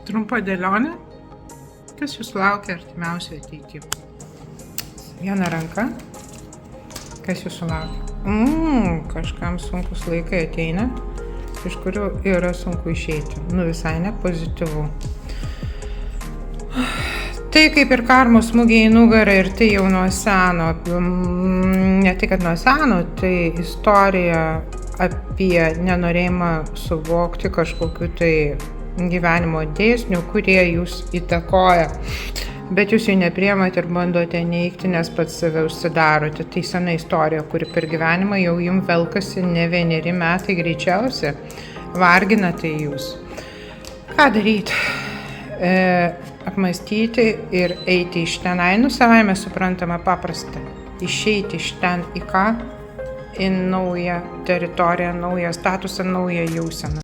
Trumpa dėlionė, kas jūsų laukia artimiausioje ateityje. Viena ranka, kas jūsų laukia. Kažkam sunkus laikai ateina, iš kurių yra sunku išeiti. Visai ne pozityvu. Tai kaip ir karmos smūgiai į nugarą ir tai jau nuo seno, ne tik kad nuo seno, tai istorija apie nenorėjimą suvokti kažkokiu tai gyvenimo dėsnių, kurie jūs įtakoja, bet jūs jų nepriimat ir bandote neigti, nes pats save užsidarote. Tai sena istorija, kuri per gyvenimą jau jums velkasi ne 1 metai greičiausiai, vargina tai jūs. Ką daryti? Apmąstyti ir eiti iš tenai, savaime suprantama paprasta. Išeiti iš ten į ką? Į naują teritoriją, naują statusą, naują jauseną.